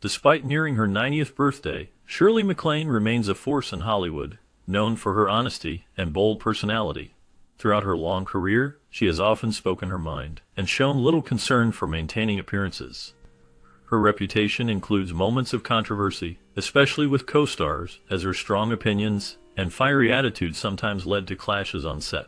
Despite nearing her 90th birthday, Shirley MacLaine remains a force in Hollywood, known for her honesty and bold personality. Throughout her long career, she has often spoken her mind and shown little concern for maintaining appearances. Her reputation includes moments of controversy, especially with co-stars, as her strong opinions and fiery attitude sometimes led to clashes on set.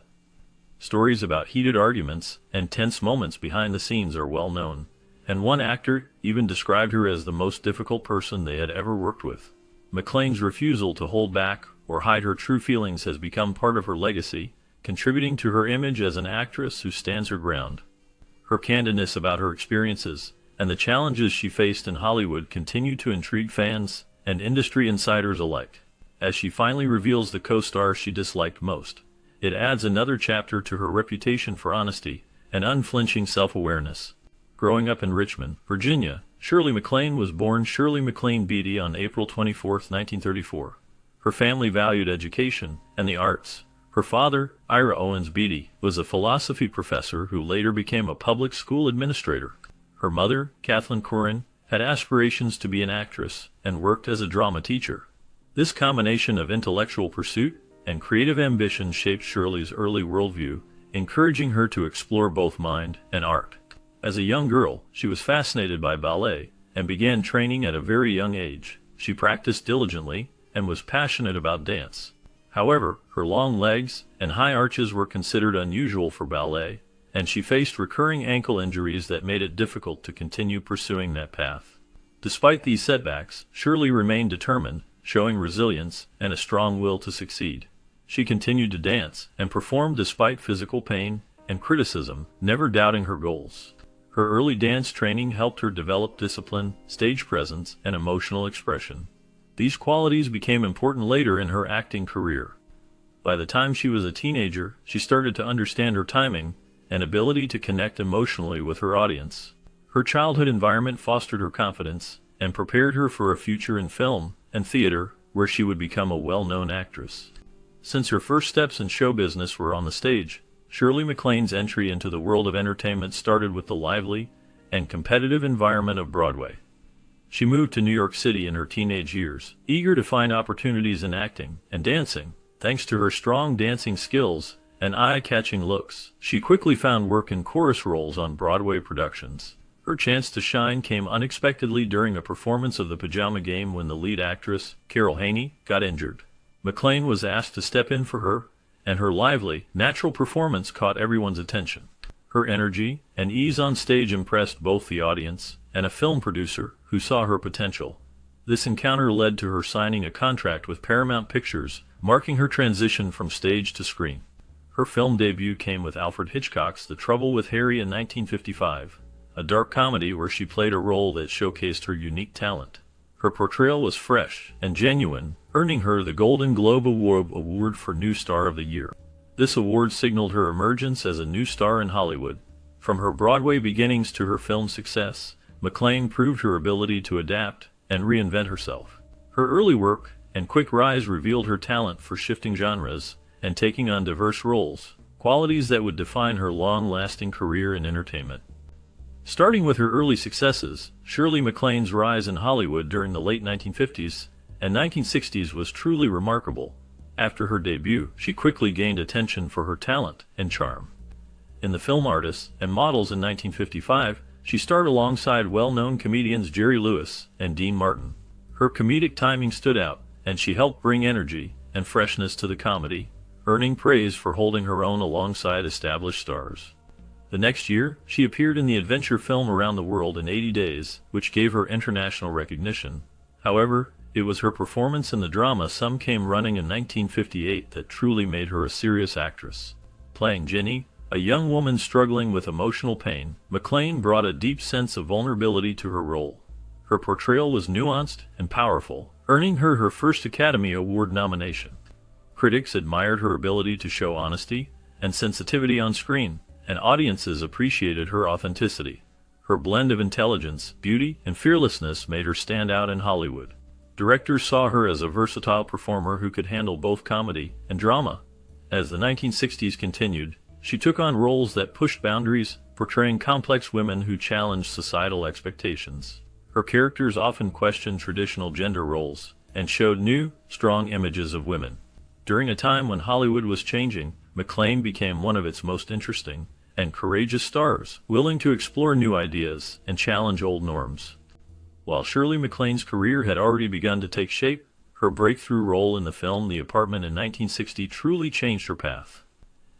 Stories about heated arguments and tense moments behind the scenes are well known, and one actor even described her as the most difficult person they had ever worked with. MacLaine's refusal to hold back or hide her true feelings has become part of her legacy, contributing to her image as an actress who stands her ground. Her candidness about her experiences and the challenges she faced in Hollywood continue to intrigue fans and industry insiders alike. As she finally reveals the co-star she disliked most, it adds another chapter to her reputation for honesty and unflinching self-awareness. Growing up in Richmond, Virginia, Shirley MacLaine was born Shirley MacLaine Beatty on April 24, 1934. Her family valued education and the arts. Her father, Ira Owens Beatty, was a philosophy professor who later became a public school administrator. Her mother, Kathleen Corrin, had aspirations to be an actress and worked as a drama teacher. This combination of intellectual pursuit and creative ambition shaped Shirley's early worldview, encouraging her to explore both mind and art. As a young girl, she was fascinated by ballet and began training at a very young age. She practiced diligently and was passionate about dance. However, her long legs and high arches were considered unusual for ballet, and she faced recurring ankle injuries that made it difficult to continue pursuing that path. Despite these setbacks, Shirley remained determined, showing resilience and a strong will to succeed. She continued to dance and perform despite physical pain and criticism, never doubting her goals. Her early dance training helped her develop discipline, stage presence, and emotional expression. These qualities became important later in her acting career. By the time she was a teenager, she started to understand her timing and ability to connect emotionally with her audience. Her childhood environment fostered her confidence and prepared her for a future in film and theater, where she would become a well-known actress. Since her first steps in show business were on the stage, Shirley MacLaine's entry into the world of entertainment started with the lively and competitive environment of Broadway. She moved to New York City in her teenage years, eager to find opportunities in acting and dancing. Thanks to her strong dancing skills and eye-catching looks, she quickly found work in chorus roles on Broadway productions. Her chance to shine came unexpectedly during a performance of The Pajama Game when the lead actress, Carol Haney, got injured. MacLaine was asked to step in for her, and her lively, natural performance caught everyone's attention. Her energy and ease on stage impressed both the audience and a film producer who saw her potential. This encounter led to her signing a contract with Paramount Pictures, marking her transition from stage to screen. Her film debut came with Alfred Hitchcock's The Trouble with Harry in 1955, a dark comedy where she played a role that showcased her unique talent. Her portrayal was fresh and genuine, earning her the Golden Globe Award for New Star of the Year. This award signaled her emergence as a new star in Hollywood. From her Broadway beginnings to her film success, MacLaine proved her ability to adapt and reinvent herself. Her early work and quick rise revealed her talent for shifting genres and taking on diverse roles, qualities that would define her long-lasting career in entertainment. Starting with her early successes, Shirley MacLaine's rise in Hollywood during the late 1950s and 1960s was truly remarkable. After her debut, she quickly gained attention for her talent and charm. In The Film Artists and Models in 1955, she starred alongside well-known comedians Jerry Lewis and Dean Martin. Her comedic timing stood out, and she helped bring energy and freshness to the comedy, earning praise for holding her own alongside established stars. The next year, she appeared in the adventure film Around the World in 80 Days, which gave her international recognition. However, it was her performance in the drama Some Came Running in 1958 that truly made her a serious actress. Playing Ginny, a young woman struggling with emotional pain, MacLaine brought a deep sense of vulnerability to her role. Her portrayal was nuanced and powerful, earning her her first Academy Award nomination. Critics admired her ability to show honesty and sensitivity on screen, and audiences appreciated her authenticity. Her blend of intelligence, beauty, and fearlessness made her stand out in Hollywood. Directors saw her as a versatile performer who could handle both comedy and drama. As the 1960s continued, she took on roles that pushed boundaries, portraying complex women who challenged societal expectations. Her characters often questioned traditional gender roles and showed new, strong images of women. During a time when Hollywood was changing, MacLaine became one of its most interesting and courageous stars, willing to explore new ideas and challenge old norms. While Shirley MacLaine's career had already begun to take shape, her breakthrough role in the film The Apartment in 1960 truly changed her path.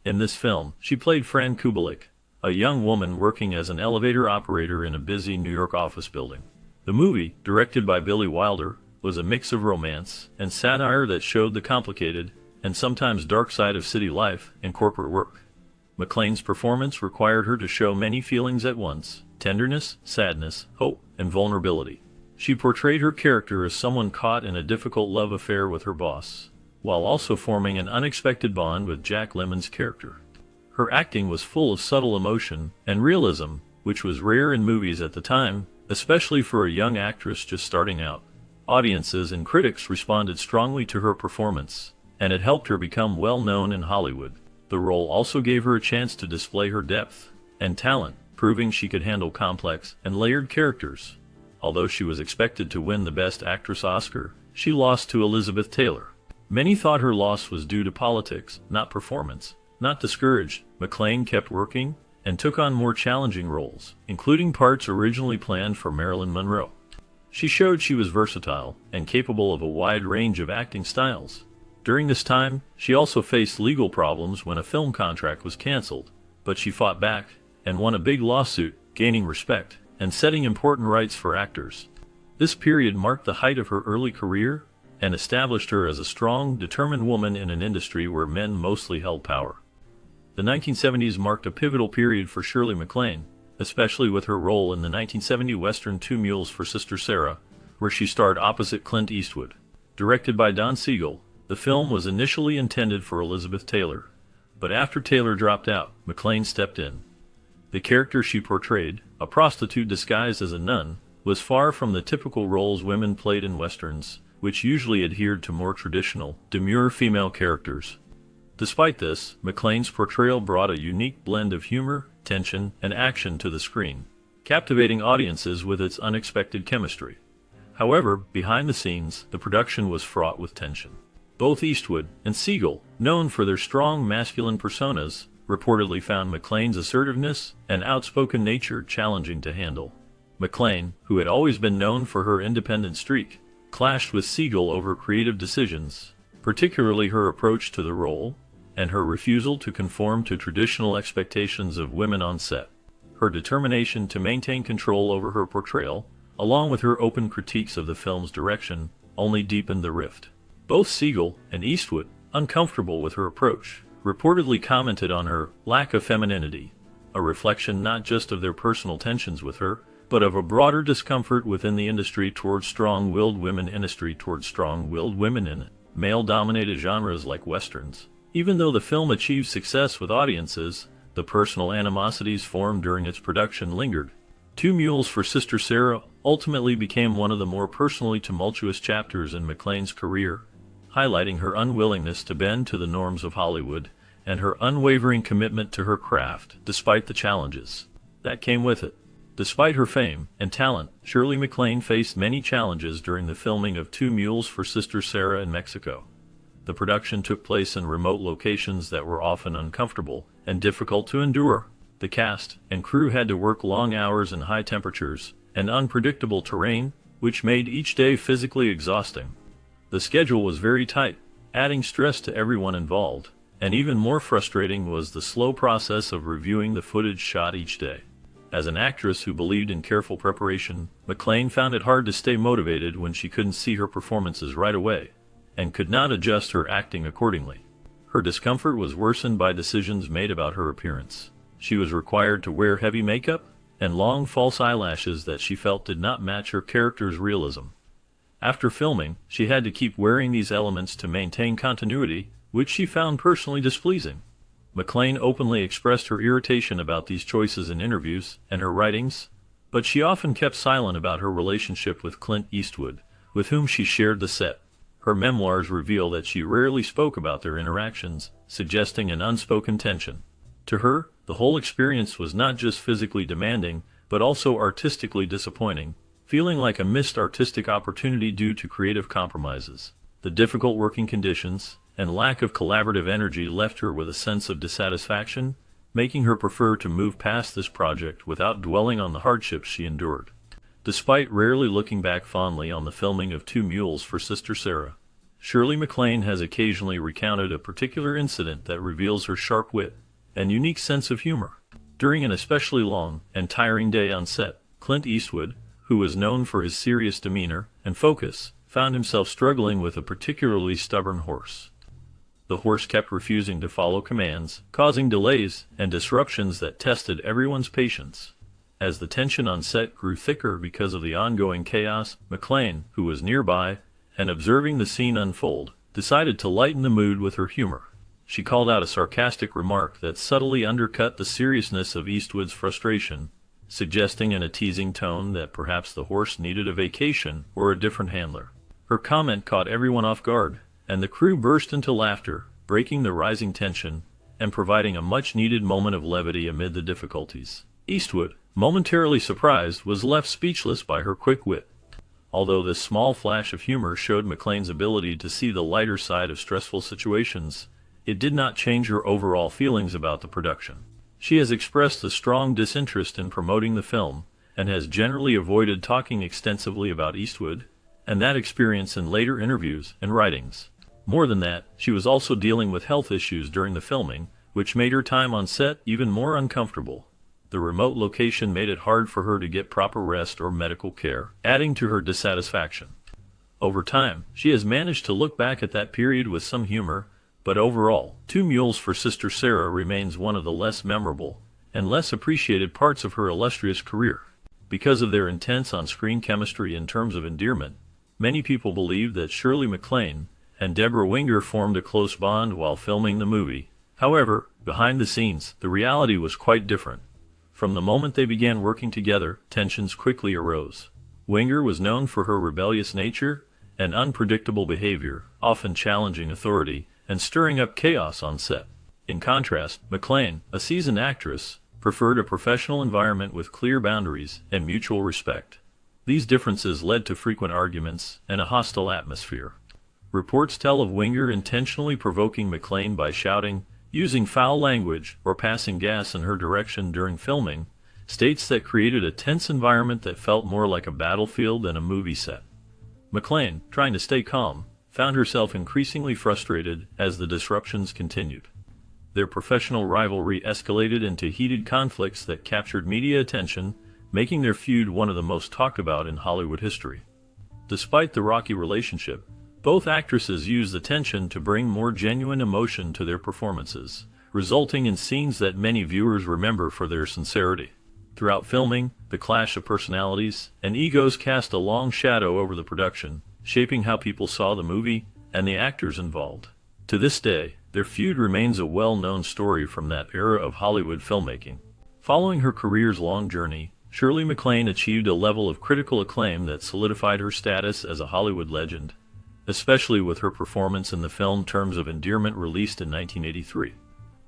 In this film, she played Fran Kubelik, a young woman working as an elevator operator in a busy New York office building. The movie, directed by Billy Wilder, was a mix of romance and satire that showed the complicated and sometimes dark side of city life and corporate work. MacLaine's performance required her to show many feelings at once: tenderness, sadness, hope, and vulnerability. She portrayed her character as someone caught in a difficult love affair with her boss, while also forming an unexpected bond with Jack Lemmon's character. Her acting was full of subtle emotion and realism, which was rare in movies at the time, especially for a young actress just starting out. Audiences and critics responded strongly to her performance, and it helped her become well known in Hollywood. The role also gave her a chance to display her depth and talent, proving she could handle complex and layered characters. Although she was expected to win the Best Actress Oscar, she lost to Elizabeth Taylor. Many thought her loss was due to politics, not performance. Not discouraged, MacLaine kept working and took on more challenging roles, including parts originally planned for Marilyn Monroe. She showed she was versatile and capable of a wide range of acting styles. During this time, she also faced legal problems when a film contract was canceled, but she fought back and won a big lawsuit, gaining respect and setting important rights for actors. This period marked the height of her early career and established her as a strong, determined woman in an industry where men mostly held power. The 1970s marked a pivotal period for Shirley MacLaine, especially with her role in the 1970 Western Two Mules for Sister Sarah, where she starred opposite Clint Eastwood. Directed by Don Siegel, the film was initially intended for Elizabeth Taylor, but after Taylor dropped out, MacLaine stepped in. The character she portrayed, a prostitute disguised as a nun, was far from the typical roles women played in westerns, which usually adhered to more traditional, demure female characters. Despite this, MacLaine's portrayal brought a unique blend of humor, tension, and action to the screen, captivating audiences with its unexpected chemistry. However, behind the scenes, the production was fraught with tension. Both Eastwood and Siegel, known for their strong masculine personas, reportedly found MacLaine's assertiveness and outspoken nature challenging to handle. MacLaine, who had always been known for her independent streak, clashed with Siegel over creative decisions, particularly her approach to the role and her refusal to conform to traditional expectations of women on set. Her determination to maintain control over her portrayal, along with her open critiques of the film's direction, only deepened the rift. Both Siegel and Eastwood, uncomfortable with her approach, reportedly commented on her lack of femininity, a reflection not just of their personal tensions with her, but of a broader discomfort within the industry towards strong-willed women in male-dominated genres like westerns. Even though the film achieved success with audiences, the personal animosities formed during its production lingered. Two Mules for Sister Sarah ultimately became one of the more personally tumultuous chapters in MacLaine's career, highlighting her unwillingness to bend to the norms of Hollywood and her unwavering commitment to her craft, despite the challenges that came with it. Despite her fame and talent, Shirley MacLaine faced many challenges during the filming of Two Mules for Sister Sarah in Mexico. The production took place in remote locations that were often uncomfortable and difficult to endure. The cast and crew had to work long hours in high temperatures and unpredictable terrain, which made each day physically exhausting. The schedule was very tight, adding stress to everyone involved, and even more frustrating was the slow process of reviewing the footage shot each day. As an actress who believed in careful preparation, MacLaine found it hard to stay motivated when she couldn't see her performances right away and could not adjust her acting accordingly. Her discomfort was worsened by decisions made about her appearance. She was required to wear heavy makeup and long false eyelashes that she felt did not match her character's realism. After filming, she had to keep wearing these elements to maintain continuity, which she found personally displeasing. MacLaine openly expressed her irritation about these choices in interviews and her writings, but she often kept silent about her relationship with Clint Eastwood, with whom she shared the set. Her memoirs reveal that she rarely spoke about their interactions, suggesting an unspoken tension. To her, the whole experience was not just physically demanding, but also artistically disappointing, feeling like a missed artistic opportunity due to creative compromises. The difficult working conditions and lack of collaborative energy left her with a sense of dissatisfaction, making her prefer to move past this project without dwelling on the hardships she endured. Despite rarely looking back fondly on the filming of Two Mules for Sister Sarah, Shirley MacLaine has occasionally recounted a particular incident that reveals her sharp wit and unique sense of humor. During an especially long and tiring day on set, Clint Eastwood, who was known for his serious demeanor and focus, found himself struggling with a particularly stubborn horse. The horse kept refusing to follow commands, causing delays and disruptions that tested everyone's patience. As the tension on set grew thicker because of the ongoing chaos, MacLaine, who was nearby and observing the scene unfold, decided to lighten the mood with her humor. She called out a sarcastic remark that subtly undercut the seriousness of Eastwood's frustration, suggesting in a teasing tone that perhaps the horse needed a vacation or a different handler. Her comment caught everyone off guard, and the crew burst into laughter, breaking the rising tension and providing a much-needed moment of levity amid the difficulties. Eastwood, momentarily surprised, was left speechless by her quick wit. Although this small flash of humor showed MacLaine's ability to see the lighter side of stressful situations, it did not change her overall feelings about the production. She has expressed a strong disinterest in promoting the film, and has generally avoided talking extensively about Eastwood and that experience in later interviews and writings. More than that, she was also dealing with health issues during the filming, which made her time on set even more uncomfortable. The remote location made it hard for her to get proper rest or medical care, adding to her dissatisfaction. Over time, she has managed to look back at that period with some humor, but overall, Two Mules for Sister Sarah remains one of the less memorable and less appreciated parts of her illustrious career. Because of their intense on-screen chemistry in terms of endearment, many people believe that Shirley MacLaine and Deborah Winger formed a close bond while filming the movie. However, behind the scenes, the reality was quite different. From the moment they began working together, tensions quickly arose. Winger was known for her rebellious nature and unpredictable behavior, often challenging authority and stirring up chaos on set. In contrast, MacLaine, a seasoned actress, preferred a professional environment with clear boundaries and mutual respect. These differences led to frequent arguments and a hostile atmosphere. Reports tell of Winger intentionally provoking MacLaine by shouting, using foul language, or passing gas in her direction during filming, states that created a tense environment that felt more like a battlefield than a movie set. MacLaine, trying to stay calm, found herself increasingly frustrated as the disruptions continued. Their professional rivalry escalated into heated conflicts that captured media attention, making their feud one of the most talked about in Hollywood history. Despite the rocky relationship, both actresses used the tension to bring more genuine emotion to their performances, resulting in scenes that many viewers remember for their sincerity. Throughout filming, the clash of personalities and egos cast a long shadow over the production, shaping how people saw the movie and the actors involved. To this day, their feud remains a well-known story from that era of Hollywood filmmaking. Following her career's long journey, Shirley MacLaine achieved a level of critical acclaim that solidified her status as a Hollywood legend, especially with her performance in the film Terms of Endearment, released in 1983.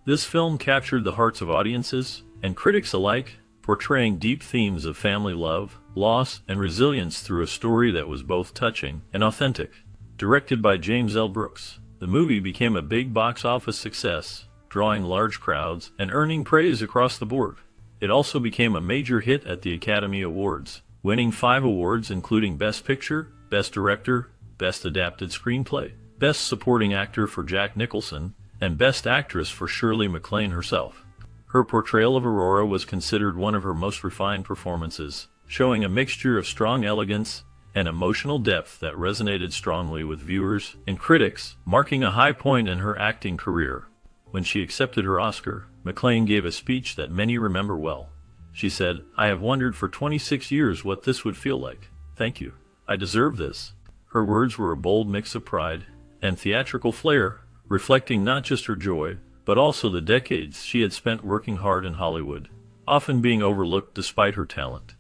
This film captured the hearts of audiences and critics alike, portraying deep themes of family love, loss, and resilience through a story that was both touching and authentic. Directed by James L. Brooks, the movie became a big box office success, drawing large crowds and earning praise across the board. It also became a major hit at the Academy Awards, winning 5 awards including Best Picture, Best Director, Best Adapted Screenplay, Best Supporting Actor for Jack Nicholson, and Best Actress for Shirley MacLaine herself. Her portrayal of Aurora was considered one of her most refined performances, showing a mixture of strong elegance and emotional depth that resonated strongly with viewers and critics, marking a high point in her acting career. When she accepted her Oscar, MacLaine gave a speech that many remember well. She said, "I have wondered for 26 years what this would feel like. Thank you. I deserve this." Her words were a bold mix of pride and theatrical flair, reflecting not just her joy, but also the decades she had spent working hard in Hollywood, often being overlooked despite her talent.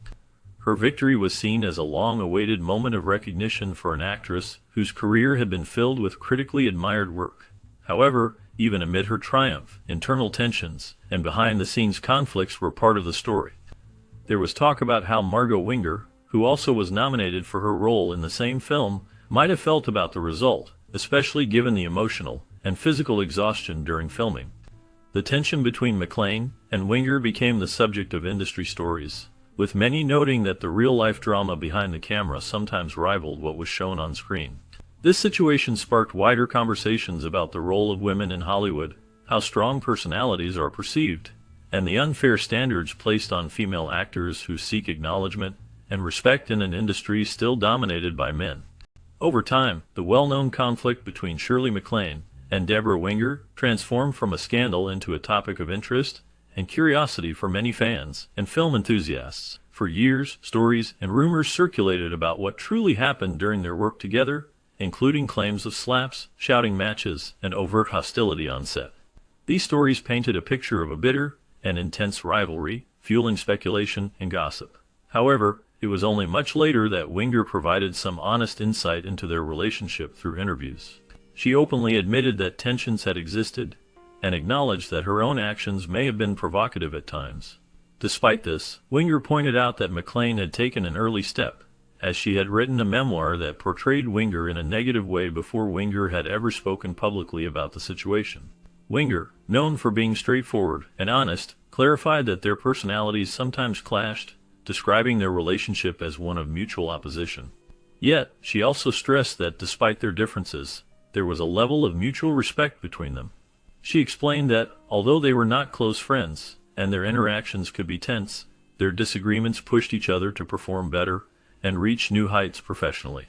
Her victory was seen as a long-awaited moment of recognition for an actress whose career had been filled with critically admired work. However, even amid her triumph, internal tensions and behind-the-scenes conflicts were part of the story. There was talk about how Margot Winger, who also was nominated for her role in the same film, might have felt about the result, especially given the emotional and physical exhaustion during filming. The tension between MacLaine and Winger became the subject of industry stories, with many noting that the real-life drama behind the camera sometimes rivaled what was shown on screen. This situation sparked wider conversations about the role of women in Hollywood, how strong personalities are perceived, and the unfair standards placed on female actors who seek acknowledgement and respect in an industry still dominated by men. Over time, the well-known conflict between Shirley MacLaine and Deborah Winger transformed from a scandal into a topic of interest and curiosity for many fans and film enthusiasts. For years, stories and rumors circulated about what truly happened during their work together, including claims of slaps, shouting matches, and overt hostility on set. These stories painted a picture of a bitter and intense rivalry, fueling speculation and gossip. However, it was only much later that Winger provided some honest insight into their relationship through interviews. She openly admitted that tensions had existed, and acknowledged that her own actions may have been provocative at times. Despite this, Winger pointed out that MacLaine had taken an early step, as she had written a memoir that portrayed Winger in a negative way before Winger had ever spoken publicly about the situation. Winger, known for being straightforward and honest, clarified that their personalities sometimes clashed, describing their relationship as one of mutual opposition. Yet, she also stressed that despite their differences, there was a level of mutual respect between them. She explained that, although they were not close friends, and their interactions could be tense, their disagreements pushed each other to perform better and reach new heights professionally.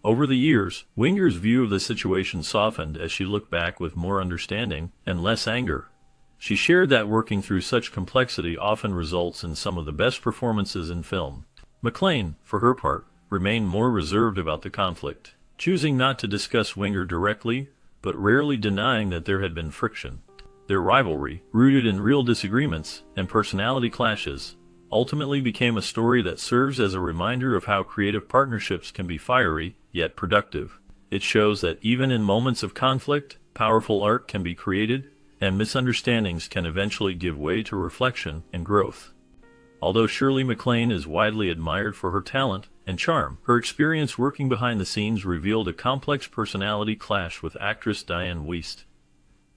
Over the years, Winger's view of the situation softened as she looked back with more understanding and less anger. She shared that working through such complexity often results in some of the best performances in film. MacLaine, for her part, remained more reserved about the conflict, choosing not to discuss Winger directly, but rarely denying that there had been friction. Their rivalry, rooted in real disagreements and personality clashes, ultimately became a story that serves as a reminder of how creative partnerships can be fiery, yet productive. It shows that even in moments of conflict, powerful art can be created, and misunderstandings can eventually give way to reflection and growth. Although Shirley MacLaine is widely admired for her talent and charm, her experience working behind the scenes revealed a complex personality clash with actress Diane Wiest.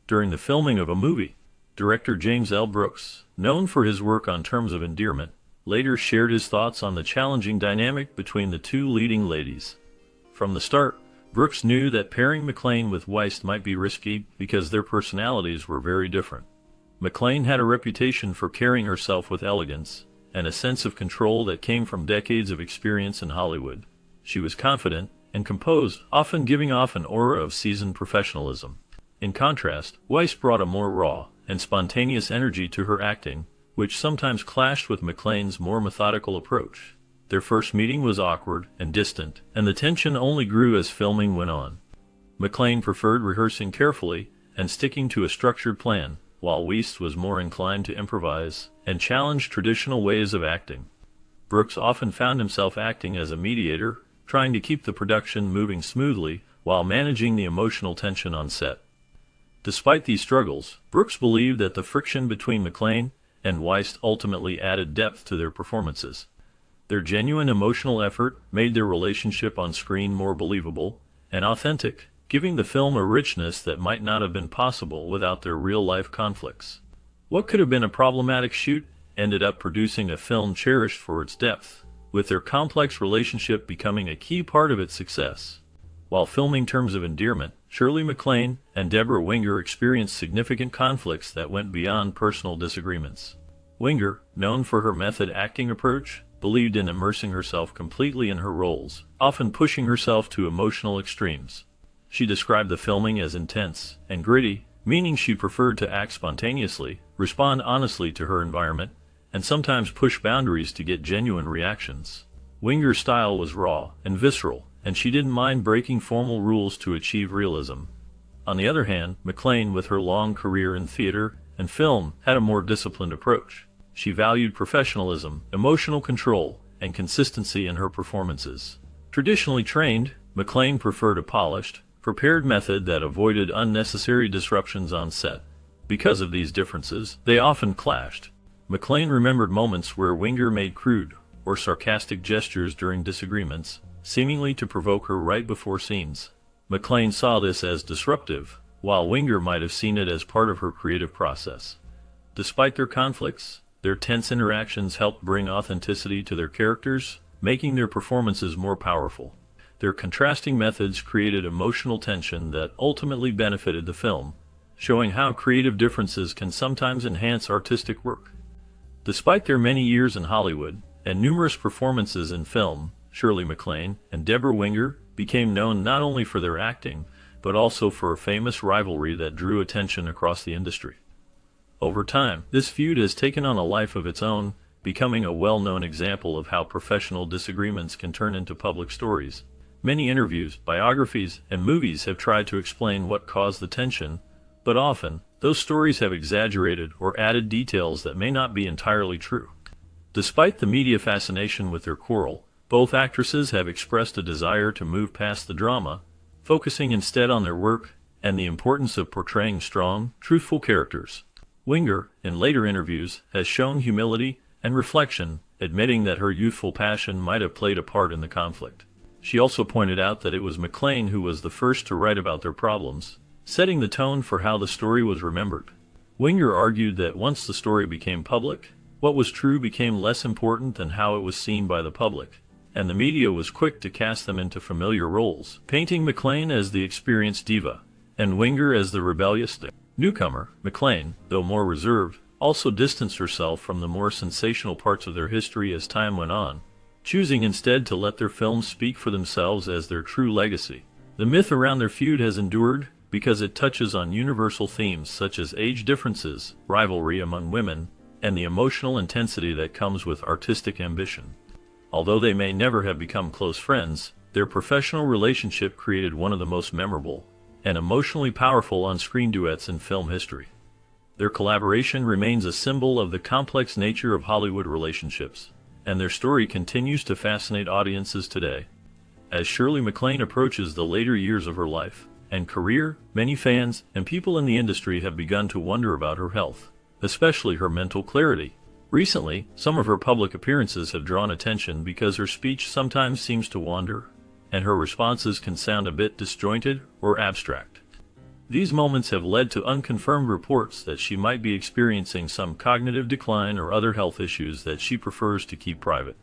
During the filming of a movie, director James L. Brooks, known for his work on Terms of Endearment, later shared his thoughts on the challenging dynamic between the two leading ladies. From the start, Brooks knew that pairing MacLaine with Wiest might be risky because their personalities were very different. MacLaine had a reputation for carrying herself with elegance and a sense of control that came from decades of experience in Hollywood. She was confident and composed, often giving off an aura of seasoned professionalism. In contrast, Wiest brought a more raw and spontaneous energy to her acting, which sometimes clashed with MacLaine's more methodical approach. Their first meeting was awkward and distant, and the tension only grew as filming went on. MacLaine preferred rehearsing carefully and sticking to a structured plan, while Wiest was more inclined to improvise and challenge traditional ways of acting. Brooks often found himself acting as a mediator, trying to keep the production moving smoothly while managing the emotional tension on set. Despite these struggles, Brooks believed that the friction between MacLaine and Wiest ultimately added depth to their performances. Their genuine emotional effort made their relationship on screen more believable and authentic, giving the film a richness that might not have been possible without their real-life conflicts. What could have been a problematic shoot ended up producing a film cherished for its depth, with their complex relationship becoming a key part of its success. While filming Terms of Endearment, Shirley MacLaine and Deborah Winger experienced significant conflicts that went beyond personal disagreements. Winger, known for her method acting approach, believed in immersing herself completely in her roles, often pushing herself to emotional extremes. She described the filming as intense and gritty, meaning she preferred to act spontaneously, respond honestly to her environment, and sometimes push boundaries to get genuine reactions. Winger's style was raw and visceral, and she didn't mind breaking formal rules to achieve realism. On the other hand, MacLaine, with her long career in theater and film, had a more disciplined approach. She valued professionalism, emotional control, and consistency in her performances. Traditionally trained, MacLaine preferred a polished, prepared method that avoided unnecessary disruptions on set. Because of these differences, they often clashed. MacLaine remembered moments where Winger made crude, or sarcastic gestures during disagreements, seemingly to provoke her right before scenes. MacLaine saw this as disruptive, while Winger might have seen it as part of her creative process. Despite their conflicts, their tense interactions helped bring authenticity to their characters, making their performances more powerful. Their contrasting methods created emotional tension that ultimately benefited the film, showing how creative differences can sometimes enhance artistic work. Despite their many years in Hollywood and numerous performances in film, Shirley MacLaine and Deborah Winger became known not only for their acting, but also for a famous rivalry that drew attention across the industry. Over time, this feud has taken on a life of its own, becoming a well-known example of how professional disagreements can turn into public stories. Many interviews, biographies, and movies have tried to explain what caused the tension, but often, those stories have exaggerated or added details that may not be entirely true. Despite the media fascination with their quarrel, both actresses have expressed a desire to move past the drama, focusing instead on their work and the importance of portraying strong, truthful characters. Winger, in later interviews, has shown humility and reflection, admitting that her youthful passion might have played a part in the conflict. She also pointed out that it was MacLaine who was the first to write about their problems, setting the tone for how the story was remembered. Winger argued that once the story became public, what was true became less important than how it was seen by the public, and the media was quick to cast them into familiar roles, painting MacLaine as the experienced diva, and Winger as the rebellious newcomer. MacLaine, though more reserved, also distanced herself from the more sensational parts of their history as time went on, choosing instead to let their films speak for themselves as their true legacy. The myth around their feud has endured because it touches on universal themes such as age differences, rivalry among women, and the emotional intensity that comes with artistic ambition. Although they may never have become close friends, their professional relationship created one of the most memorable and emotionally powerful on-screen duets in film history. Their collaboration remains a symbol of the complex nature of Hollywood relationships, and their story continues to fascinate audiences today. As Shirley MacLaine approaches the later years of her life and career, many fans and people in the industry have begun to wonder about her health, especially her mental clarity. Recently, some of her public appearances have drawn attention because her speech sometimes seems to wander, and her responses can sound a bit disjointed or abstract. These moments have led to unconfirmed reports that she might be experiencing some cognitive decline or other health issues that she prefers to keep private.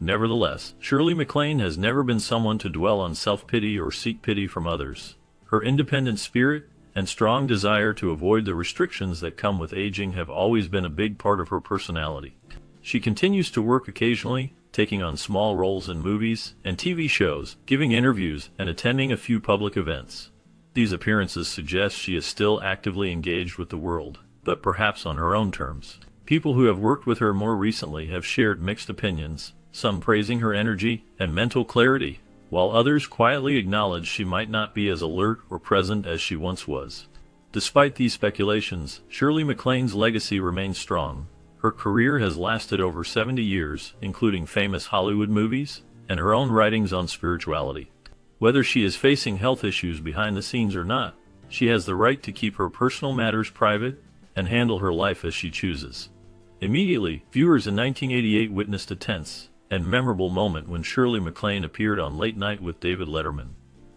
Nevertheless, Shirley MacLaine has never been someone to dwell on self-pity or seek pity from others. Her independent spirit and strong desire to avoid the restrictions that come with aging have always been a big part of her personality. She continues to work occasionally, taking on small roles in movies and TV shows, giving interviews, and attending a few public events. These appearances suggest she is still actively engaged with the world, but perhaps on her own terms. People who have worked with her more recently have shared mixed opinions, some praising her energy and mental clarity, while others quietly acknowledge she might not be as alert or present as she once was. Despite these speculations, Shirley MacLaine's legacy remains strong. Her career has lasted over 70 years, including famous Hollywood movies and her own writings on spirituality. Whether she is facing health issues behind the scenes or not, she has the right to keep her personal matters private and handle her life as she chooses. Immediately, viewers in 1988 witnessed a tense and memorable moment when Shirley MacLaine appeared on Late Night with David Letterman.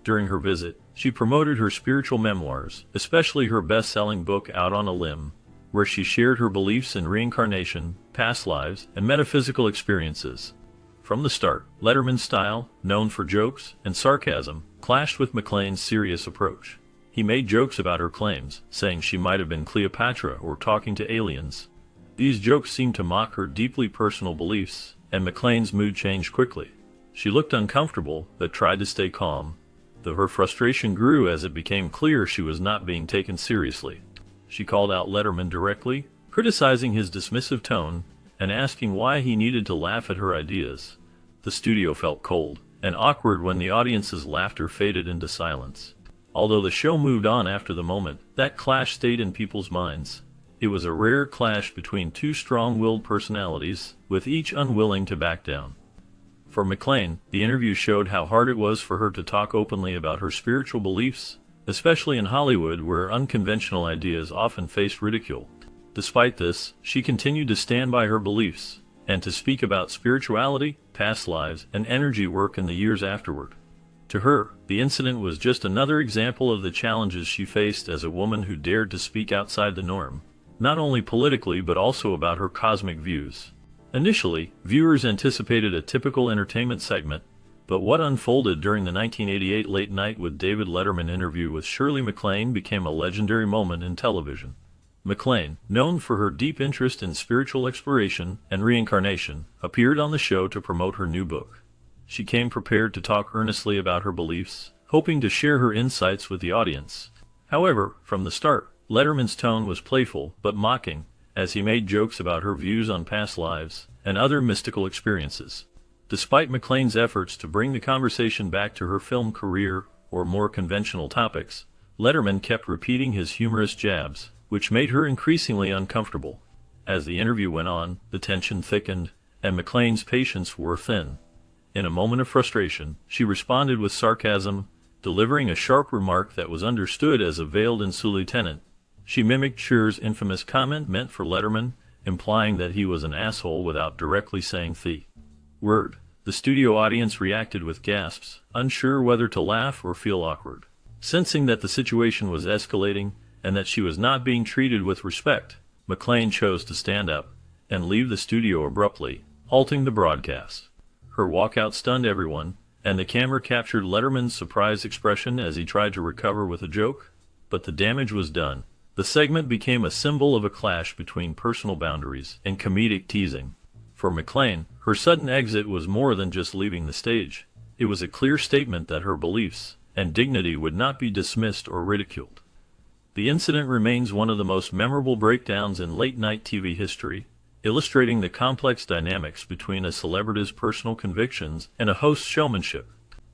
During her visit, she promoted her spiritual memoirs, especially her best-selling book Out on a Limb, where she shared her beliefs in reincarnation, past lives, and metaphysical experiences. From the start, Letterman's style, known for jokes and sarcasm, clashed with MacLaine's serious approach. He made jokes about her claims, saying she might have been Cleopatra or talking to aliens. These jokes seemed to mock her deeply personal beliefs, and MacLaine's mood changed quickly. She looked uncomfortable, but tried to stay calm, though her frustration grew as it became clear she was not being taken seriously. She called out Letterman directly, criticizing his dismissive tone and asking why he needed to laugh at her ideas. The studio felt cold and awkward when the audience's laughter faded into silence. Although the show moved on after the moment, that clash stayed in people's minds. It was a rare clash between two strong-willed personalities, with each unwilling to back down. For MacLaine, the interview showed how hard it was for her to talk openly about her spiritual beliefs, especially in Hollywood where unconventional ideas often faced ridicule. Despite this, she continued to stand by her beliefs and to speak about spirituality, past lives, and energy work in the years afterward. To her, the incident was just another example of the challenges she faced as a woman who dared to speak outside the norm, not only politically but also about her cosmic views. Initially, viewers anticipated a typical entertainment segment, but what unfolded during the 1988 Late Night with David Letterman interview with Shirley MacLaine became a legendary moment in television. MacLaine, known for her deep interest in spiritual exploration and reincarnation, appeared on the show to promote her new book. She came prepared to talk earnestly about her beliefs, hoping to share her insights with the audience. However, from the start, Letterman's tone was playful but mocking, as he made jokes about her views on past lives and other mystical experiences. Despite MacLaine's efforts to bring the conversation back to her film career or more conventional topics, Letterman kept repeating his humorous jabs, which made her increasingly uncomfortable. As the interview went on, the tension thickened, and MacLaine's patience wore thin. In a moment of frustration, she responded with sarcasm, delivering a sharp remark that was understood as a veiled insultation. She mimicked Cher's infamous comment meant for Letterman, implying that he was an asshole without directly saying the word. The studio audience reacted with gasps, unsure whether to laugh or feel awkward. Sensing that the situation was escalating and that she was not being treated with respect, MacLaine chose to stand up and leave the studio abruptly, halting the broadcast. Her walkout stunned everyone, and the camera captured Letterman's surprised expression as he tried to recover with a joke. But the damage was done. The segment became a symbol of a clash between personal boundaries and comedic teasing. For MacLaine, her sudden exit was more than just leaving the stage. It was a clear statement that her beliefs and dignity would not be dismissed or ridiculed. The incident remains one of the most memorable breakdowns in late-night TV history, illustrating the complex dynamics between a celebrity's personal convictions and a host's showmanship.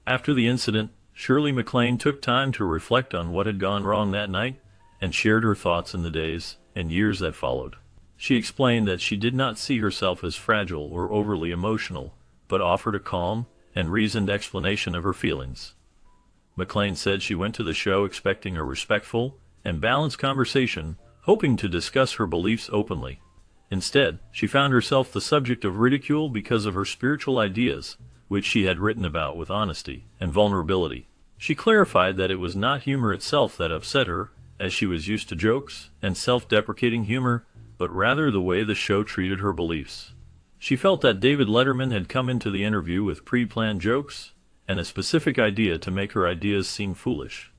After the incident, Shirley MacLaine took time to reflect on what had gone wrong that night and shared her thoughts in the days and years that followed. She explained that she did not see herself as fragile or overly emotional, but offered a calm and reasoned explanation of her feelings. MacLaine said she went to the show expecting a respectful and balanced conversation, hoping to discuss her beliefs openly. Instead, she found herself the subject of ridicule because of her spiritual ideas, which she had written about with honesty and vulnerability. She clarified that it was not humor itself that upset her, as she was used to jokes and self-deprecating humor, but rather the way the show treated her beliefs. She felt that David Letterman had come into the interview with pre-planned jokes and a specific idea to make her ideas seem foolish.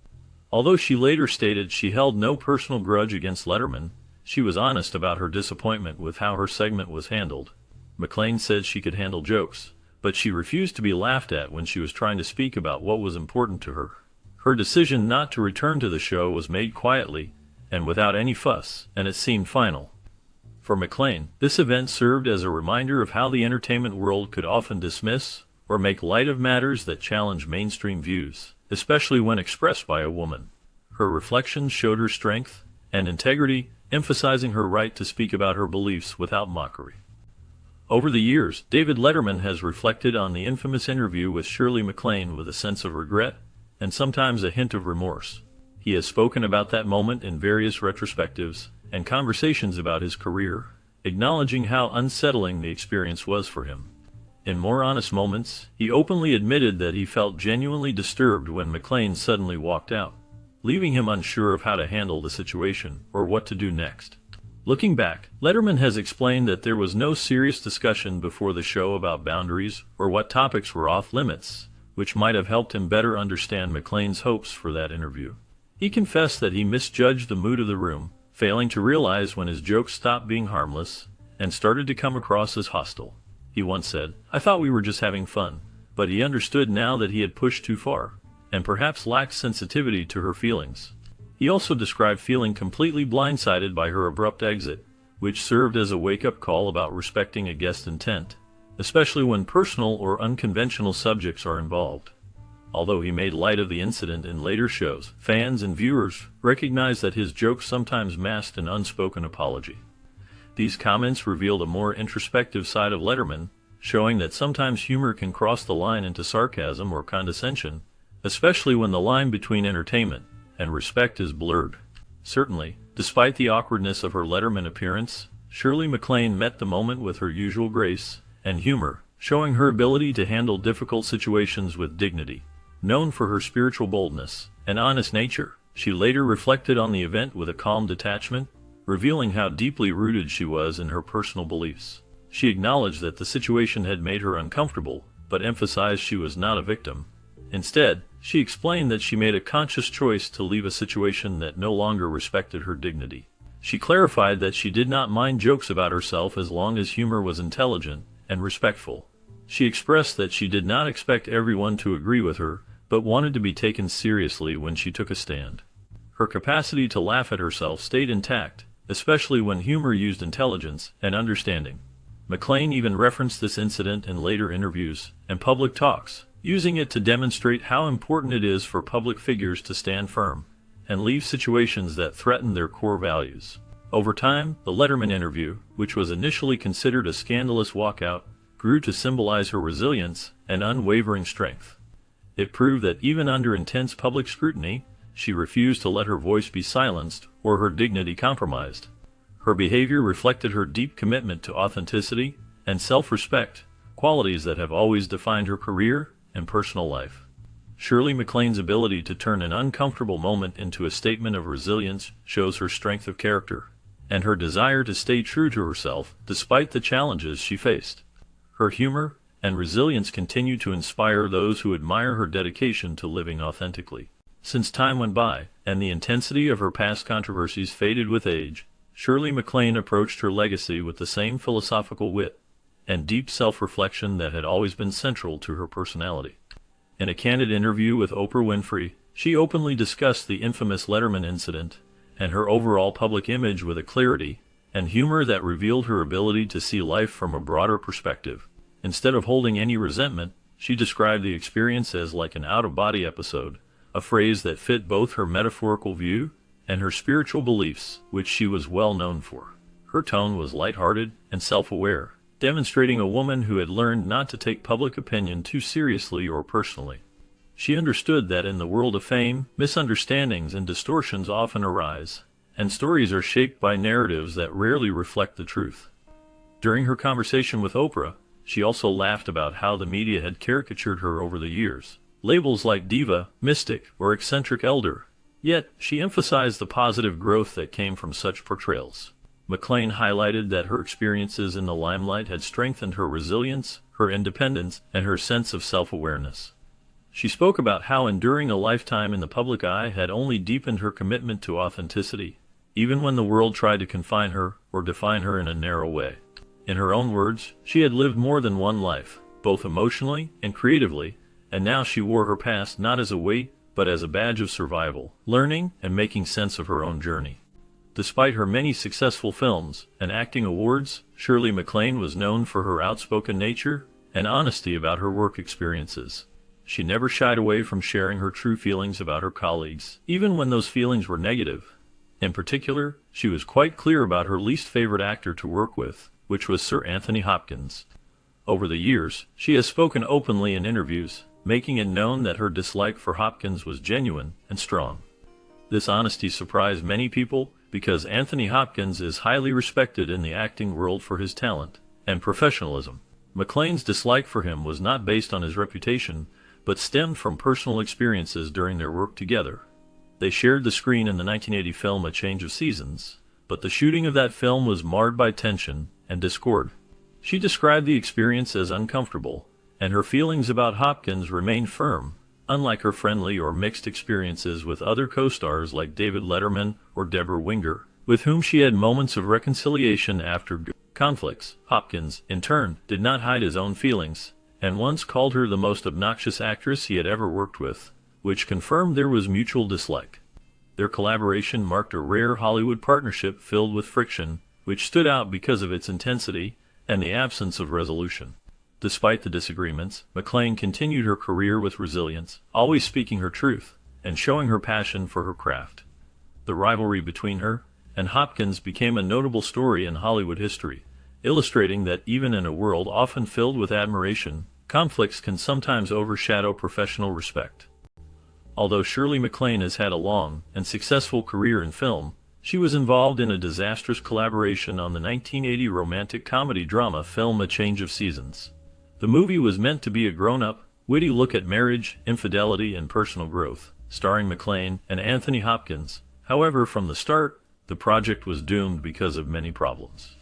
Although she later stated she held no personal grudge against Letterman, she was honest about her disappointment with how her segment was handled. MacLaine said she could handle jokes, but she refused to be laughed at when she was trying to speak about what was important to her. Her decision not to return to the show was made quietly and without any fuss, and it seemed final. For MacLaine, this event served as a reminder of how the entertainment world could often dismiss or make light of matters that challenge mainstream views, especially when expressed by a woman. Her reflections showed her strength and integrity, emphasizing her right to speak about her beliefs without mockery. Over the years, David Letterman has reflected on the infamous interview with Shirley MacLaine with a sense of regret and sometimes a hint of remorse. He has spoken about that moment in various retrospectives and conversations about his career, acknowledging how unsettling the experience was for him. In more honest moments, he openly admitted that he felt genuinely disturbed when MacLaine suddenly walked out, leaving him unsure of how to handle the situation or what to do next. Looking back, Letterman has explained that there was no serious discussion before the show about boundaries or what topics were off limits, which might have helped him better understand MacLaine's hopes for that interview. He confessed that he misjudged the mood of the room, failing to realize when his jokes stopped being harmless and started to come across as hostile. He once said, "I thought we were just having fun," but he understood now that he had pushed too far, and perhaps lacked sensitivity to her feelings. He also described feeling completely blindsided by her abrupt exit, which served as a wake-up call about respecting a guest's intent, especially when personal or unconventional subjects are involved. Although he made light of the incident in later shows, fans and viewers recognized that his jokes sometimes masked an unspoken apology. These comments revealed a more introspective side of Letterman, showing that sometimes humor can cross the line into sarcasm or condescension, especially when the line between entertainment and respect is blurred. Certainly, despite the awkwardness of her Letterman appearance, Shirley MacLaine met the moment with her usual grace and humor, showing her ability to handle difficult situations with dignity. Known for her spiritual boldness and honest nature, she later reflected on the event with a calm detachment, revealing how deeply rooted she was in her personal beliefs. She acknowledged that the situation had made her uncomfortable, but emphasized she was not a victim. Instead, she explained that she made a conscious choice to leave a situation that no longer respected her dignity. She clarified that she did not mind jokes about herself as long as humor was intelligent and respectful. She expressed that she did not expect everyone to agree with her, but wanted to be taken seriously when she took a stand. Her capacity to laugh at herself stayed intact, especially when humor used intelligence and understanding. MacLaine even referenced this incident in later interviews and public talks, using it to demonstrate how important it is for public figures to stand firm and leave situations that threaten their core values. Over time, the Letterman interview, which was initially considered a scandalous walkout, grew to symbolize her resilience and unwavering strength. It proved that even under intense public scrutiny, she refused to let her voice be silenced or her dignity compromised. Her behavior reflected her deep commitment to authenticity and self-respect, qualities that have always defined her career and personal life. Shirley MacLaine's ability to turn an uncomfortable moment into a statement of resilience shows her strength of character and her desire to stay true to herself despite the challenges she faced. Her humor and resilience continue to inspire those who admire her dedication to living authentically. Since time went by and the intensity of her past controversies faded with age, Shirley MacLaine approached her legacy with the same philosophical wit and deep self-reflection that had always been central to her personality. In a candid interview with Oprah Winfrey, she openly discussed the infamous Letterman incident and her overall public image with a clarity and humor that revealed her ability to see life from a broader perspective. Instead of holding any resentment, she described the experience as like an out-of-body episode, a phrase that fit both her metaphorical view and her spiritual beliefs, which she was well known for. Her tone was lighthearted and self-aware, demonstrating a woman who had learned not to take public opinion too seriously or personally. She understood that in the world of fame, misunderstandings and distortions often arise, and stories are shaped by narratives that rarely reflect the truth. During her conversation with Oprah, she also laughed about how the media had caricatured her over the years. Labels like diva, mystic, or eccentric elder. Yet, she emphasized the positive growth that came from such portrayals. MacLaine highlighted that her experiences in the limelight had strengthened her resilience, her independence, and her sense of self-awareness. She spoke about how enduring a lifetime in the public eye had only deepened her commitment to authenticity, even when the world tried to confine her or define her in a narrow way. In her own words, she had lived more than one life, both emotionally and creatively, and now she wore her past not as a weight, but as a badge of survival, learning, and making sense of her own journey. Despite her many successful films and acting awards, Shirley MacLaine was known for her outspoken nature and honesty about her work experiences. She never shied away from sharing her true feelings about her colleagues, even when those feelings were negative. In particular, she was quite clear about her least favorite actor to work with, which was Sir Anthony Hopkins. Over the years, she has spoken openly in interviews, making it known that her dislike for Hopkins was genuine and strong. This honesty surprised many people because Anthony Hopkins is highly respected in the acting world for his talent and professionalism. MacLaine's dislike for him was not based on his reputation, but stemmed from personal experiences during their work together. They shared the screen in the 1980 film A Change of Seasons, but the shooting of that film was marred by tension and discord. She described the experience as uncomfortable, and her feelings about Hopkins remained firm, unlike her friendly or mixed experiences with other co-stars like David Letterman or Deborah Winger, with whom she had moments of reconciliation after conflicts. Hopkins, in turn, did not hide his own feelings, and once called her the most obnoxious actress he had ever worked with, which confirmed there was mutual dislike. Their collaboration marked a rare Hollywood partnership filled with friction, which stood out because of its intensity and the absence of resolution. Despite the disagreements, MacLaine continued her career with resilience, always speaking her truth and showing her passion for her craft. The rivalry between her and Hopkins became a notable story in Hollywood history, illustrating that even in a world often filled with admiration, conflicts can sometimes overshadow professional respect. Although Shirley MacLaine has had a long and successful career in film, She was involved in a disastrous collaboration on the 1980 romantic comedy drama film A Change of Seasons. The movie was meant to be a grown-up, witty look at marriage, infidelity, and personal growth, starring MacLaine and Anthony Hopkins. However, from the start, the project was doomed because of many problems.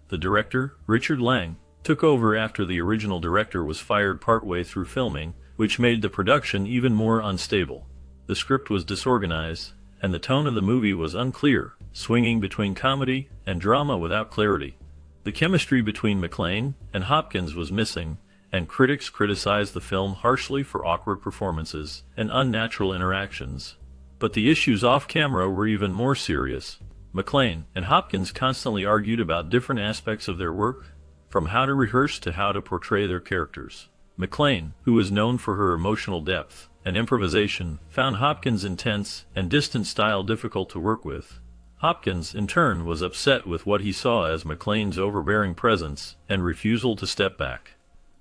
The director, Richard Lang, took over after the original director was fired partway through filming, which made the production even more unstable. The script was disorganized, and the tone of the movie was unclear, swinging between comedy and drama without clarity. The chemistry between MacLaine and Hopkins was missing, and critics criticized the film harshly for awkward performances and unnatural interactions. But the issues off-camera were even more serious. MacLaine and Hopkins constantly argued about different aspects of their work, from how to rehearse to how to portray their characters. MacLaine, who was known for her emotional depth and improvisation, found Hopkins' intense and distant style difficult to work with. Hopkins, in turn, was upset with what he saw as MacLaine's overbearing presence and refusal to step back.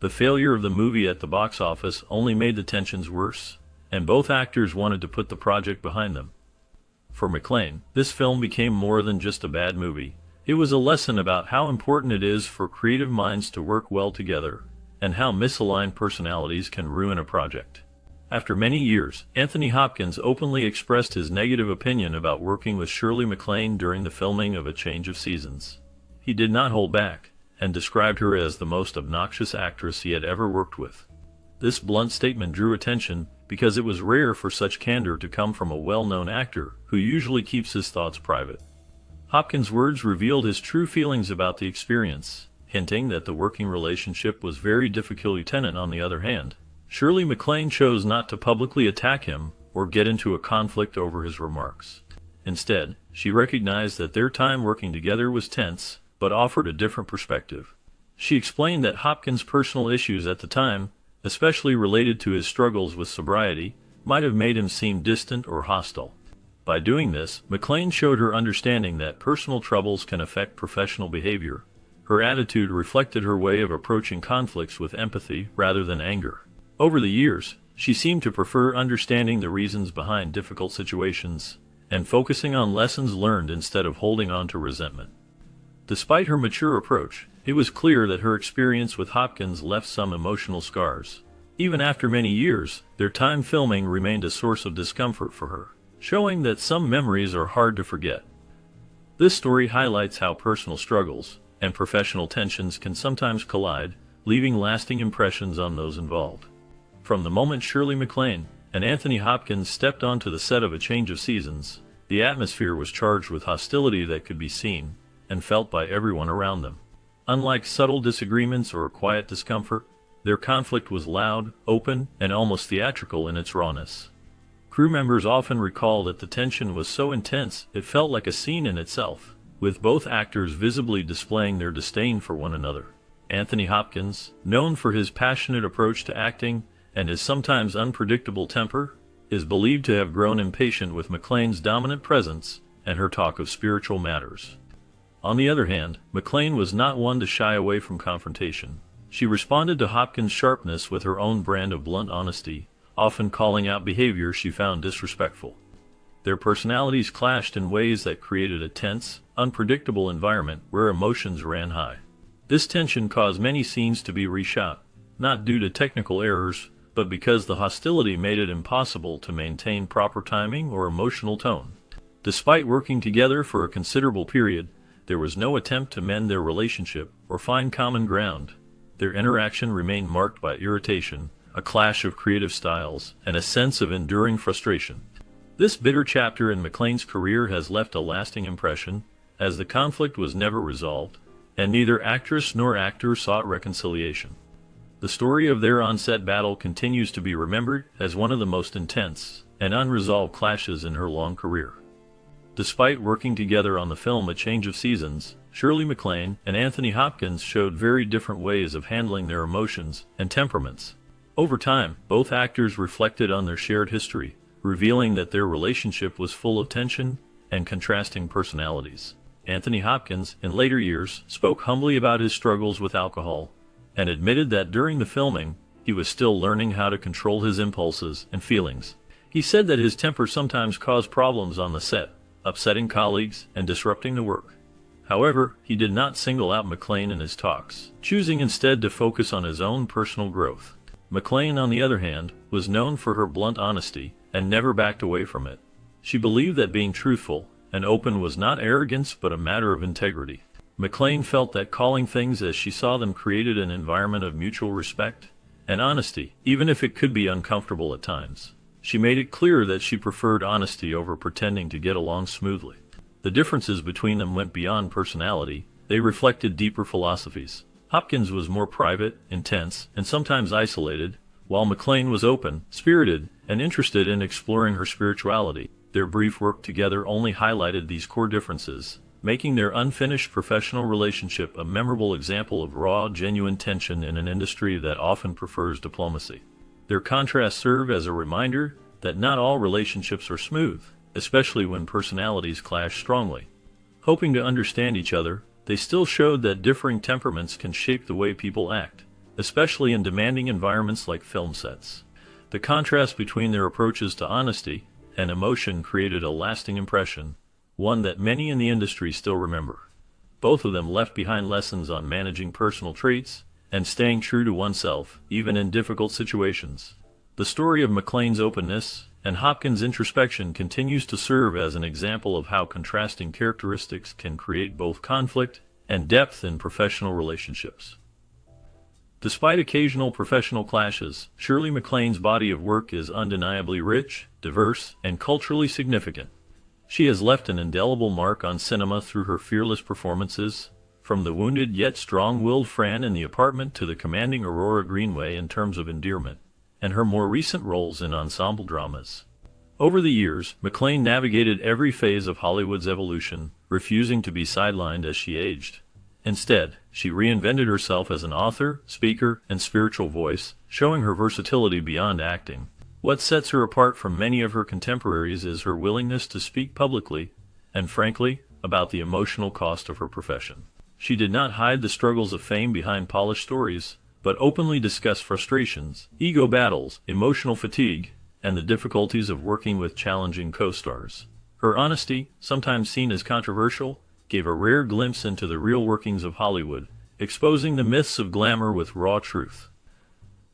The failure of the movie at the box office only made the tensions worse, and both actors wanted to put the project behind them. For MacLaine, this film became more than just a bad movie. It was a lesson about how important it is for creative minds to work well together, and how misaligned personalities can ruin a project. After many years, Anthony Hopkins openly expressed his negative opinion about working with Shirley MacLaine during the filming of A Change of Seasons. He did not hold back, and described her as the most obnoxious actress he had ever worked with. This blunt statement drew attention because it was rare for such candor to come from a well-known actor who usually keeps his thoughts private. Hopkins' words revealed his true feelings about the experience, hinting that the working relationship was very difficult. Lieutenant, on the other hand, Shirley MacLaine chose not to publicly attack him or get into a conflict over his remarks. Instead, she recognized that their time working together was tense, but offered a different perspective. She explained that Hopkins' personal issues at the time, especially related to his struggles with sobriety, might have made him seem distant or hostile. By doing this, MacLaine showed her understanding that personal troubles can affect professional behavior. Her attitude reflected her way of approaching conflicts with empathy rather than anger. Over the years, she seemed to prefer understanding the reasons behind difficult situations and focusing on lessons learned instead of holding on to resentment. Despite her mature approach, it was clear that her experience with Hopkins left some emotional scars. Even after many years, their time filming remained a source of discomfort for her, showing that some memories are hard to forget. This story highlights how personal struggles and professional tensions can sometimes collide, leaving lasting impressions on those involved. From the moment Shirley MacLaine and Anthony Hopkins stepped onto the set of A Change of Seasons, the atmosphere was charged with hostility that could be seen and felt by everyone around them. Unlike subtle disagreements or quiet discomfort, their conflict was loud, open, and almost theatrical in its rawness. Crew members often recall that the tension was so intense it felt like a scene in itself, with both actors visibly displaying their disdain for one another. Anthony Hopkins, known for his passionate approach to acting and his sometimes unpredictable temper, is believed to have grown impatient with MacLaine's dominant presence and her talk of spiritual matters. On the other hand, MacLaine was not one to shy away from confrontation. She responded to Hopkins' sharpness with her own brand of blunt honesty, often calling out behavior she found disrespectful. Their personalities clashed in ways that created a tense, unpredictable environment where emotions ran high. This tension caused many scenes to be reshot, not due to technical errors, but because the hostility made it impossible to maintain proper timing or emotional tone. Despite working together for a considerable period, there was no attempt to mend their relationship or find common ground. Their interaction remained marked by irritation, a clash of creative styles, and a sense of enduring frustration. This bitter chapter in MacLaine's career has left a lasting impression, as the conflict was never resolved, and neither actress nor actor sought reconciliation. The story of their on-set battle continues to be remembered as one of the most intense and unresolved clashes in her long career. Despite working together on the film A Change of Seasons, Shirley MacLaine and Anthony Hopkins showed very different ways of handling their emotions and temperaments. Over time, both actors reflected on their shared history, revealing that their relationship was full of tension and contrasting personalities. Anthony Hopkins, in later years, spoke humbly about his struggles with alcohol and admitted that during the filming, he was still learning how to control his impulses and feelings. He said that his temper sometimes caused problems on the set, upsetting colleagues and disrupting the work. However, he did not single out MacLaine in his talks, choosing instead to focus on his own personal growth. MacLaine, on the other hand, was known for her blunt honesty and never backed away from it. She believed that being truthful and open was not arrogance but a matter of integrity. MacLaine felt that calling things as she saw them created an environment of mutual respect and honesty, even if it could be uncomfortable at times. She made it clear that she preferred honesty over pretending to get along smoothly. The differences between them went beyond personality, they reflected deeper philosophies. Hopkins was more private, intense, and sometimes isolated, while MacLaine was open, spirited, and interested in exploring her spirituality. Their brief work together only highlighted these core differences, making their unfinished professional relationship a memorable example of raw, genuine tension in an industry that often prefers diplomacy. Their contrasts serve as a reminder that not all relationships are smooth, especially when personalities clash strongly. Hoping to understand each other, they still showed that differing temperaments can shape the way people act, especially in demanding environments like film sets. The contrast between their approaches to honesty and emotion created a lasting impression, one that many in the industry still remember. Both of them left behind lessons on managing personal traits and staying true to oneself, even in difficult situations. The story of MacLaine's openness and Hopkins' introspection continues to serve as an example of how contrasting characteristics can create both conflict and depth in professional relationships. Despite occasional professional clashes, Shirley MacLaine's body of work is undeniably rich, diverse, and culturally significant. She has left an indelible mark on cinema through her fearless performances, from the wounded yet strong-willed Fran in The Apartment to the commanding Aurora Greenway in terms of endearment, and her more recent roles in ensemble dramas. Over the years, MacLaine navigated every phase of Hollywood's evolution, refusing to be sidelined as she aged. Instead, she reinvented herself as an author, speaker, and spiritual voice, showing her versatility beyond acting. What sets her apart from many of her contemporaries is her willingness to speak publicly, and frankly, about the emotional cost of her profession. She did not hide the struggles of fame behind polished stories, but openly discussed frustrations, ego battles, emotional fatigue, and the difficulties of working with challenging co-stars. Her honesty, sometimes seen as controversial, gave a rare glimpse into the real workings of Hollywood, exposing the myths of glamour with raw truth.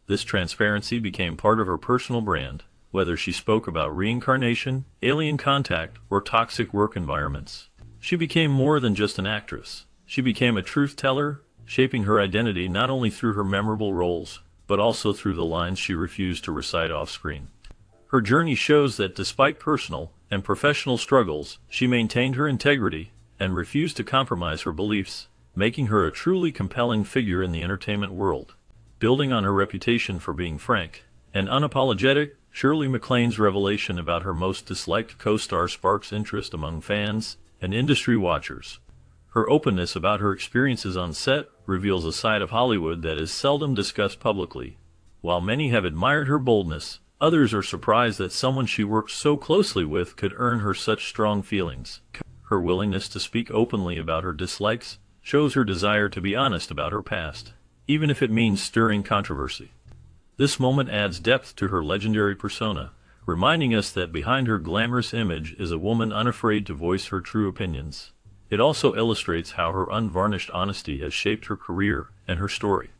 This transparency became part of her personal brand, whether she spoke about reincarnation, alien contact, or toxic work environments. She became more than just an actress. She became a truth teller, shaping her identity not only through her memorable roles, but also through the lines she refused to recite off-screen. Her journey shows that despite personal and professional struggles, she maintained her integrity and refused to compromise her beliefs, making her a truly compelling figure in the entertainment world. Building on her reputation for being frank and unapologetic, Shirley MacLaine's revelation about her most disliked co-star sparks interest among fans and industry watchers. Her openness about her experiences on set reveals a side of Hollywood that is seldom discussed publicly. While many have admired her boldness, others are surprised that someone she worked so closely with could earn her such strong feelings. Her willingness to speak openly about her dislikes shows her desire to be honest about her past, even if it means stirring controversy. This moment adds depth to her legendary persona, reminding us that behind her glamorous image is a woman unafraid to voice her true opinions. It also illustrates how her unvarnished honesty has shaped her career and her story.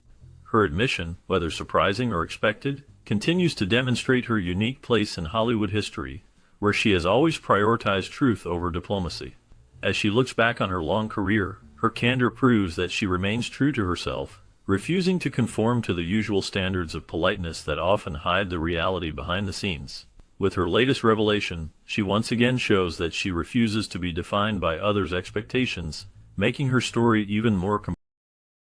Her admission, whether surprising or expected, continues to demonstrate her unique place in Hollywood history, where she has always prioritized truth over diplomacy. As she looks back on her long career, her candor proves that she remains true to herself, refusing to conform to the usual standards of politeness that often hide the reality behind the scenes. With her latest revelation, she once again shows that she refuses to be defined by others' expectations, making her story even more compelling.